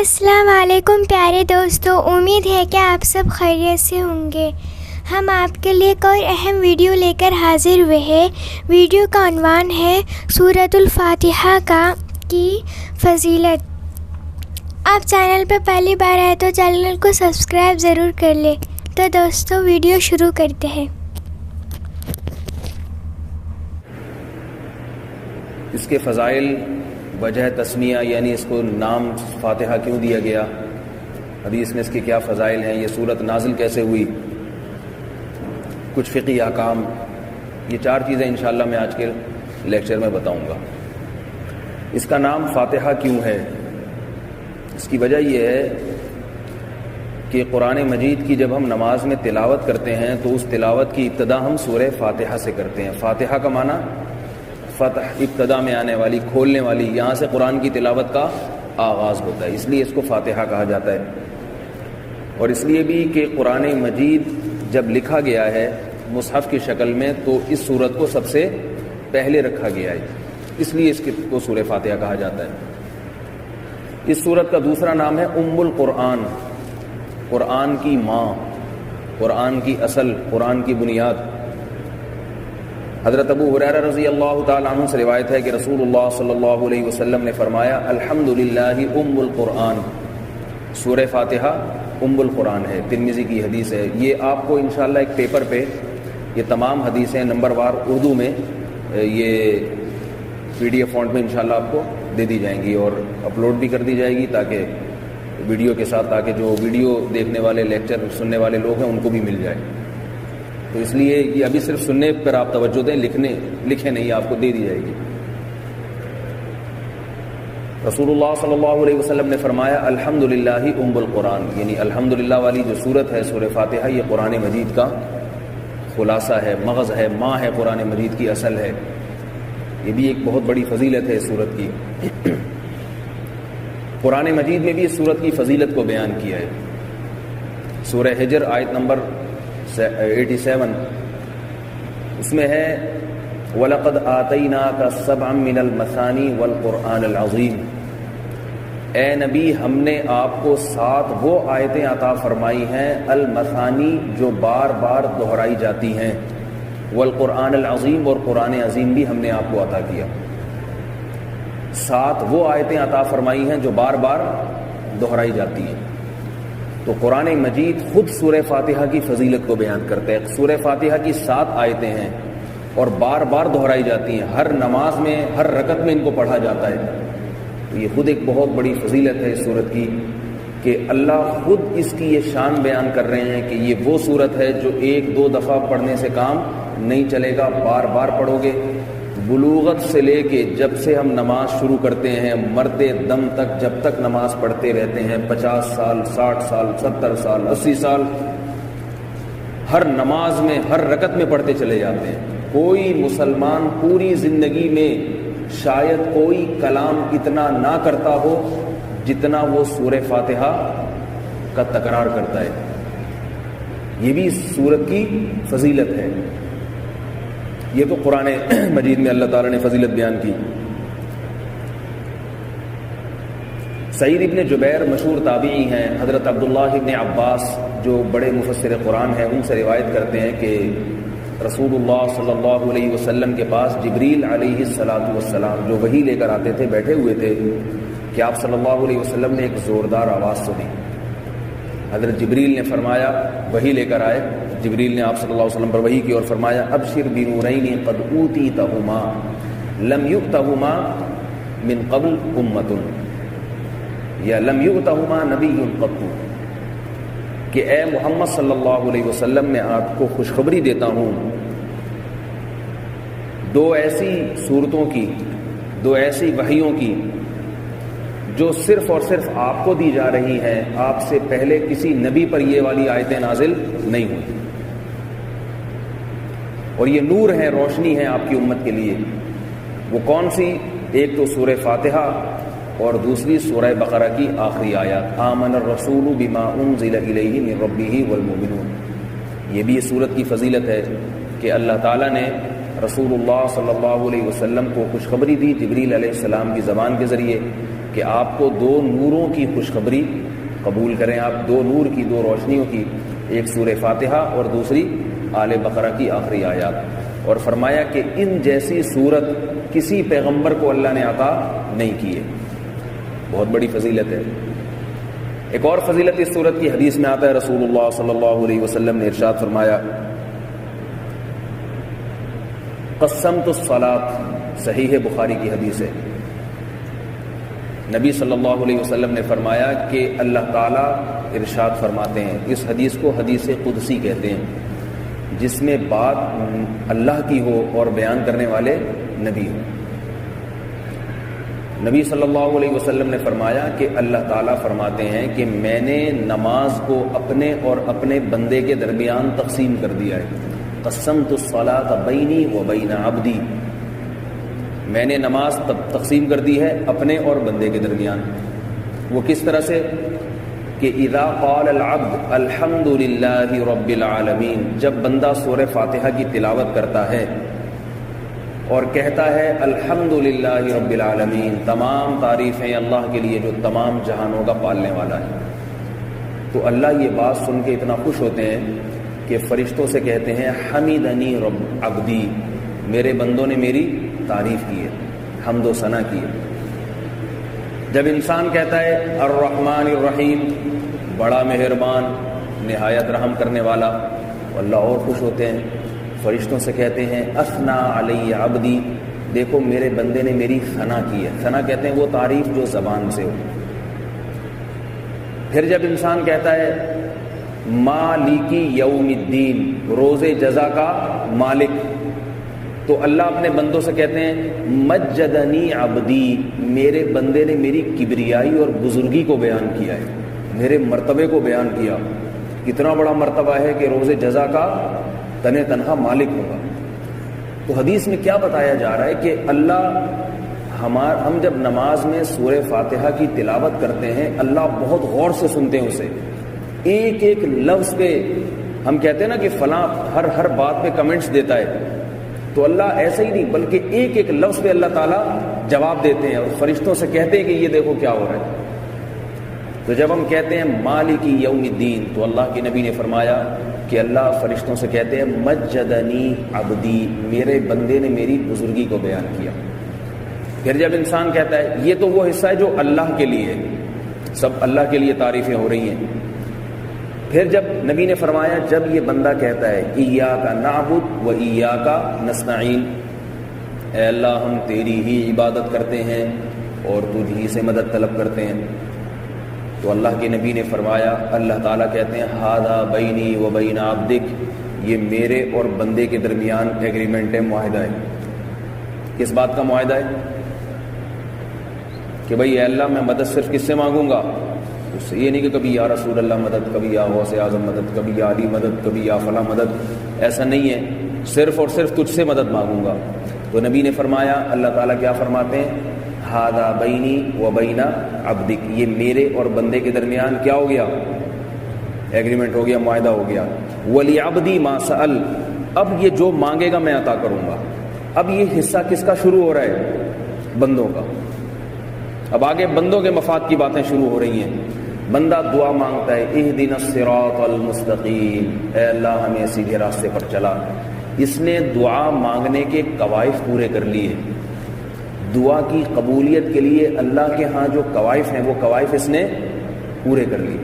السلام علیکم پیارے دوستو، امید ہے کہ آپ سب خیریت سے ہوں گے۔ ہم آپ کے لیے ایک اور اہم ویڈیو لے کر حاضر ہوئے ہیں۔ ویڈیو کا عنوان ہے سورۃ الفاتحہ کی فضیلت۔ آپ چینل پر پہلی بار آئے تو چینل کو سبسکرائب ضرور کر لیں۔ تو دوستو ویڈیو شروع کرتے ہیں۔ اس کے فضائل، وجہ تسمیہ یعنی اس کو نام فاتحہ کیوں دیا گیا، حدیث میں اس کے کیا فضائل ہیں، یہ صورت نازل کیسے ہوئی، کچھ فقہی احکام، یہ 4 چیزیں انشاءاللہ میں آج کے لیکچر میں بتاؤں گا۔ اس کا نام فاتحہ کیوں ہے؟ اس کی وجہ یہ ہے کہ قرآن مجید کی جب ہم نماز میں تلاوت کرتے ہیں تو اس تلاوت کی ابتدا ہم سورہ فاتحہ سے کرتے ہیں۔ فاتحہ کا معنی فتح، ابتدا میں آنے والی، کھولنے والی، یہاں سے قرآن کی تلاوت کا آغاز ہوتا ہے، اس لیے اس کو فاتحہ کہا جاتا ہے۔ اور اس لیے بھی کہ قرآن مجید جب لکھا گیا ہے مصحف کی شکل میں تو اس سورت کو سب سے پہلے رکھا گیا ہے، اس لیے اس کو سورہ فاتحہ کہا جاتا ہے۔ اس سورت کا دوسرا نام ہے ام القرآن، قرآن کی ماں، قرآن کی اصل، قرآن کی بنیاد۔ حضرت ابو ہریرہ رضی اللہ تعالی عنہ سے روایت ہے کہ رسول اللہ صلی اللہ علیہ وسلم نے فرمایا الحمدللہ ام القرآن، سورہ فاتحہ ام القرآن ہے، ترمذی کی حدیث ہے۔ یہ آپ کو انشاءاللہ ایک پیپر پہ یہ تمام حدیثیں نمبر وار اردو میں یہ PDF فونٹ میں انشاءاللہ آپ کو دے دی جائیں گی اور اپلوڈ بھی کر دی جائے گی تاکہ ویڈیو کے ساتھ، تاکہ جو ویڈیو دیکھنے والے، لیکچر سننے والے لوگ ہیں ان کو بھی مل جائے۔ تو اس لیے یہ ابھی صرف سننے پر آپ توجہ دیں، لکھے نہیں، آپ کو دے دی جائے گی۔ رسول اللہ صلی اللہ علیہ وسلم نے فرمایا الحمدللہ ام القرآن، یعنی الحمدللہ والی جو سورت ہے سورہ فاتحہ، یہ قرآن مجید کا خلاصہ ہے، مغز ہے، ماں ہے، قرآن مجید کی اصل ہے۔ یہ بھی ایک بہت بڑی فضیلت ہے اس سورت کی۔ قرآن مجید میں بھی اس سورت کی فضیلت کو بیان کیا ہے۔ سورہ حجر آیت نمبر 87 اس میں ہے وَلَقَدْ آتَيْنَاكَ سَبْعًا مِّنَ الْمَثَانِي وَالْقُرْآنِ الْعَظِيمِ، اے نبی ہم نے آپ کو 7 وہ آیتیں عطا فرمائی ہیں المثانی جو بار بار دہرائی جاتی ہیں، والقرآن العظیم اور قرآن عظیم بھی ہم نے آپ کو عطا کیا۔ 7 وہ آیتیں عطا فرمائی ہیں جو بار بار دہرائی جاتی ہیں۔ تو قرآن مجید خود سورہ فاتحہ کی فضیلت کو بیان کرتے ہیں۔ سورہ فاتحہ کی 7 آیتیں ہیں اور بار بار دہرائی جاتی ہیں، ہر نماز میں، ہر رکعت میں ان کو پڑھا جاتا ہے۔ تو یہ خود ایک بہت بڑی فضیلت ہے اس سورت کی کہ اللہ خود اس کی یہ شان بیان کر رہے ہیں کہ یہ وہ سورت ہے جو 1-2 دفعہ پڑھنے سے کام نہیں چلے گا، بار بار پڑھو گے۔ بلوغت سے لے کے جب سے ہم نماز شروع کرتے ہیں مرتے دم تک، جب تک نماز پڑھتے رہتے ہیں، 50 سال، 60 سال، 70 سال، 80 سال، ہر نماز میں، ہر رکعت میں پڑھتے چلے جاتے ہیں۔ کوئی مسلمان پوری زندگی میں شاید کوئی کلام اتنا نہ کرتا ہو جتنا وہ سورہ فاتحہ کا تکرار کرتا ہے۔ یہ بھی اس سورت کی فضیلت ہے۔ یہ تو قرآن مجید میں اللہ تعالیٰ نے فضیلت بیان کی۔ سعید ابن جبیر مشہور تابعی ہیں، حضرت عبداللہ ابن عباس جو بڑے مفسر قرآن ہیں ان سے روایت کرتے ہیں کہ رسول اللہ صلی اللہ علیہ وسلم کے پاس جبریل علیہ السلام جو وحی لے کر آتے تھے بیٹھے ہوئے تھے کہ آپ صلی اللہ علیہ وسلم نے ایک زوردار آواز سنی۔ حضرت جبریل نے فرمایا، وحی لے کر آئے، جبریل نے آپ صلی اللہ علیہ وسلم پر وحی کی اور فرمایا ابشر بنورین قد اوتیتہما لم یؤتہما من قبل امۃ یا لم یؤتہما نبی قط، کہ اے محمد صلی اللہ علیہ وسلم میں آپ کو خوشخبری دیتا ہوں 2 ایسی صورتوں کی، 2 ایسی وحیوں کی جو صرف اور صرف آپ کو دی جا رہی ہیں، آپ سے پہلے کسی نبی پر یہ والی آیتیں نازل نہیں ہوئی، اور یہ نور ہیں، روشنی ہیں آپ کی امت کے لیے۔ وہ کون سی؟ ایک تو سورہ فاتحہ اور دوسری سورہ بقرہ کی آخری آیات آمن الرسول بما انزل الیہ من ربہ والمؤمنون۔ یہ بھی اس سورت کی فضیلت ہے کہ اللہ تعالیٰ نے رسول اللہ صلی اللہ علیہ وسلم کو خوشخبری دی جبریل علیہ السلام کی زبان کے ذریعے کہ آپ کو دو نوروں کی خوشخبری قبول کریں. آپ دو نور کی، دو روشنیوں کی، ایک سورہ فاتحہ اور دوسری آل بقرہ کی آخری آیات. اور فرمایا کہ ان جیسی صورت کسی پیغمبر کو اللہ نے عطا نہیں کی ہے. بہت بڑی فضیلت ہے. ایک اور فضیلت اس صورت کی حدیث میں آتا ہے. رسول اللہ صلی اللہ علیہ وسلم نے ارشاد فرمایا قسمت الصلاۃ، صحیح بخاری کی حدیث ہے. نبی صلی اللہ علیہ وسلم نے فرمایا کہ اللہ تعالیٰ ارشاد فرماتے ہیں، اس حدیث کو حدیث قدسی کہتے ہیں، جس میں بات اللہ کی ہو اور بیان کرنے والے نبی ہو. نبی صلی اللہ علیہ وسلم نے فرمایا کہ اللہ تعالیٰ فرماتے ہیں کہ میں نے نماز کو اپنے اور اپنے بندے کے درمیان تقسیم کر دیا ہے. قسمت الصلاۃ بینی و بین عبدی، میں نے نماز تقسیم کر دی ہے اپنے اور بندے کے درمیان. وہ کس طرح سے کہ اذا قال العبد الحمد للہ رب العالمین، جب بندہ سورہ فاتحہ کی تلاوت کرتا ہے اور کہتا ہے الحمد للہ رب العالمین، تمام تعریفیں اللہ کے لیے جو تمام جہانوں کا پالنے والا ہے، تو اللہ یہ بات سن کے اتنا خوش ہوتے ہیں کہ فرشتوں سے کہتے ہیں حمیدنی رب عبدی، میرے بندوں نے میری تعریف کی ہے، حمد و ثنا کی ہے. جب انسان کہتا ہے الرحمن الرحیم، بڑا مہربان نہایت رحم کرنے والا، اللہ اور خوش ہوتے ہیں. فرشتوں سے کہتے ہیں اثنا علی عبدی، دیکھو میرے بندے نے میری ثنا کی ہے. ثنا کہتے ہیں وہ تعریف جو زبان سے ہو. پھر جب انسان کہتا ہے مالکی یوم الدین، روز جزا کا مالک، تو اللہ اپنے بندوں سے کہتے ہیں مجدنی عبدی، میرے بندے نے میری کبریائی اور بزرگی کو بیان کیا ہے، میرے مرتبے کو بیان کیا. کتنا بڑا مرتبہ ہے کہ روز جزا کا تنہا مالک ہوگا. تو حدیث میں کیا بتایا جا رہا ہے کہ اللہ ہم جب نماز میں سورہ فاتحہ کی تلاوت کرتے ہیں، اللہ بہت غور سے سنتے ہیں اسے. ایک ایک لفظ پہ ہم کہتے ہیں نا کہ فلاں ہر بات پہ کمنٹس دیتا ہے، تو اللہ ایسا ہی نہیں بلکہ ایک ایک لفظ پہ اللہ تعالیٰ جواب دیتے ہیں اور فرشتوں سے کہتے ہیں کہ یہ دیکھو کیا ہو رہا ہے. تو جب ہم کہتے ہیں مالکی یوم الدین، تو اللہ کے نبی نے فرمایا کہ اللہ فرشتوں سے کہتے ہیں مجدنی عبدی، میرے بندے نے میری بزرگی کو بیان کیا. پھر جب انسان کہتا ہے، یہ تو وہ حصہ ہے جو اللہ کے لیے ہے، سب اللہ کے لیے تعریفیں ہو رہی ہیں. پھر جب نبی نے فرمایا جب یہ بندہ کہتا ہے ایاک نعبد و ایاک نستعین، اے اللہ ہم تیری ہی عبادت کرتے ہیں اور تجھ ہی سے مدد طلب کرتے ہیں، تو اللہ کے نبی نے فرمایا، اللہ تعالیٰ کہتے ہیں ھذا بینی و بین عبدک، یہ میرے اور بندے کے درمیان ایگریمنٹ ہے، معاہدہ ہے. کس بات کا معاہدہ ہے؟ کہ بھائی اے اللہ میں مدد صرف کس سے مانگوں گا؟ اس سے یہ نہیں کہ کبھی یا رسول اللہ مدد، کبھی یا غوث اعظم مدد، کبھی یا علی مدد، کبھی یا فلاں مدد. ایسا نہیں ہے، صرف اور صرف تجھ سے مدد مانگوں گا. تو نبی نے فرمایا، اللہ تعالیٰ کیا فرماتے ہیں؟ ھذا بینی و بین عبدک، یہ میرے اور بندے کے درمیان کیا ہو گیا؟ ایگریمنٹ ہو گیا، معاہدہ ہو گیا. وَلِعَبْدِي مَا سَأَلَ، اب یہ جو مانگے گا میں عطا کروں گا. اب یہ حصہ کس کا شروع ہو رہا ہے؟ بندوں کا. اب آگے بندوں کے مفاد کی باتیں شروع ہو رہی ہیں. بندہ دعا مانگتا ہے اہدنا الصراط المستقیم، اے اللہ ہمیں سیدھے راستے پر چلا. اس نے دعا مانگنے کے قوائف پورے کر لیے. دعا کی قبولیت کے لیے اللہ کے ہاں جو قوائف ہیں وہ قوائف اس نے پورے کر لیے.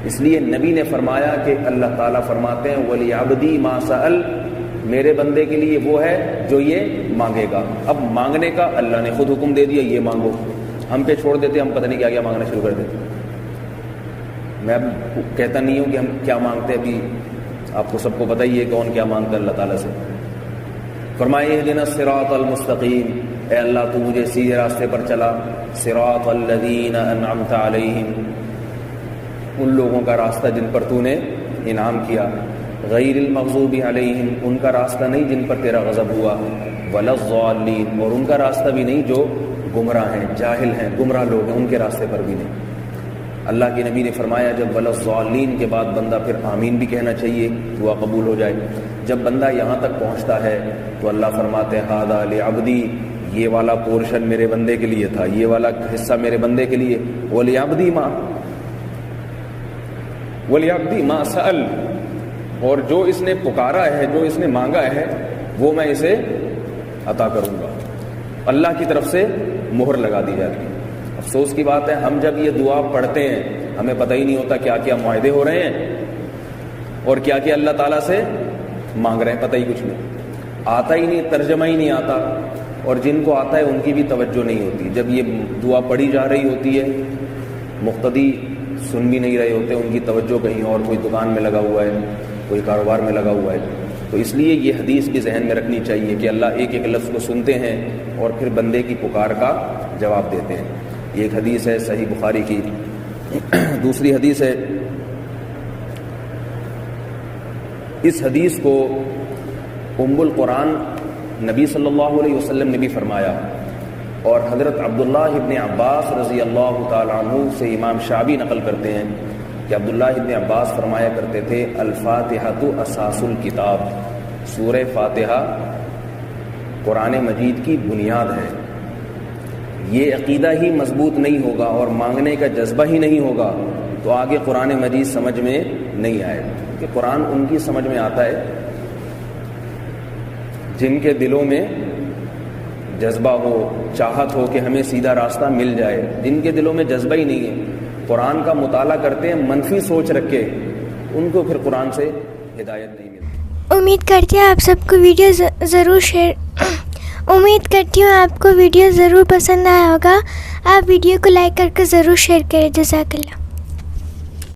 اس لیے نبی نے فرمایا کہ اللہ تعالیٰ فرماتے ہیں وَلِعَبْدِي مَا سَأَلَ، میرے بندے کے لیے وہ ہے جو یہ مانگے گا. اب مانگنے کا اللہ نے خود حکم دے دیا، یہ مانگو. ہم پہ چھوڑ دیتے، ہم پتہ نہیں کیا کیا مانگنا شروع کر دیتے. میں اب کہتا نہیں ہوں کہ ہم کیا مانگتے، ابھی آپ کو سب کو پتہ ہی ہے کون کیا مانگتا ہے اللہ تعالیٰ سے. فرمائے اہدنا الصراط المستقیم، اے اللہ تو مجھے سیدھے راستے پر چلا. صراط الذین انعمت علیہم، ان لوگوں کا راستہ جن پر تو نے انعام کیا. غیر المغضوب علیہم، ان کا راستہ نہیں جن پر تیرا غضب ہوا. ولا الضالین، اور ان کا راستہ بھی نہیں جو گمراہ ہیں، جاہل ہیں، گمراہ لوگ ہیں، ان کے راستے پر بھی نہیں. اللہ کے نبی نے فرمایا جب ولا الضالین کے بعد بندہ پھر آمین بھی کہنا چاہیے، دعا قبول ہو جائے. جب بندہ یہاں تک پہنچتا ہے تو اللہ فرماتے ہیں ھذا لعبدی، یہ والا پورشن میرے بندے کے لیے تھا، یہ والا حصہ میرے بندے کے لیے، وَلِيَعْبُدِي مَا سَأَلَ، اور جو اس نے پکارا ہے، جو اس نے مانگا ہے، وہ میں اسے عطا کروں گا۔ اللہ کی طرف سے مہر لگا دی جاتی ہے۔ افسوس کی بات ہے، ہم جب یہ دعا پڑھتے ہیں ہمیں پتہ ہی نہیں ہوتا کیا کیا معاہدے ہو رہے ہیں اور کیا کیا اللہ تعالیٰ سے مانگ رہے ہیں، پتہ ہی کچھ نہیں، آتا ہی نہیں، ترجمہ ہی نہیں آتا، اور جن کو آتا ہے ان کی بھی توجہ نہیں ہوتی۔ جب یہ دعا پڑھی جا رہی ہوتی ہے مقتدی سن بھی نہیں رہے ہوتے، ان کی توجہ کہیں اور، کوئی دکان میں لگا ہوا ہے، کوئی کاروبار میں لگا ہوا ہے۔ تو اس لیے یہ حدیث بھی ذہن میں رکھنی چاہیے کہ اللہ ایک ایک لفظ کو سنتے ہیں اور پھر بندے کی پکار کا جواب دیتے ہیں۔ یہ ایک حدیث ہے صحیح بخاری کی۔ دوسری حدیث ہے، اس حدیث کو ام القرآن نبی صلی اللہ علیہ وسلم نے بھی فرمایا، اور حضرت عبداللہ ابن عباس رضی اللہ تعالیٰ عنہ سے امام شعبی نقل کرتے ہیں کہ عبداللہ ابن عباس فرمایا کرتے تھے، الفاتحۃ اساس الکتاب، سورہ فاتحہ قرآن مجید کی بنیاد ہے۔ یہ عقیدہ ہی مضبوط نہیں ہوگا اور مانگنے کا جذبہ ہی نہیں ہوگا تو آگے قرآن مجید سمجھ میں نہیں آئے گا، کہ قرآن ان کی سمجھ میں آتا ہے جن کے دلوں میں جذبہ ہو، چاہت ہو کہ ہمیں سیدھا راستہ مل جائے۔ جن کے دلوں میں جذبہ ہی نہیں ہے، قرآن کا مطالعہ کرتے ہیں منفی سوچ رکھ کے، ان کو پھر قرآن سے ہدایت نہیں ملتی۔ امید کرتی ہوں آپ سب کو ویڈیو ضرور پسند آیا ہوگا۔ آپ ویڈیو کو لائک کر کے ضرور شیئر کریں۔ جزاک اللہ۔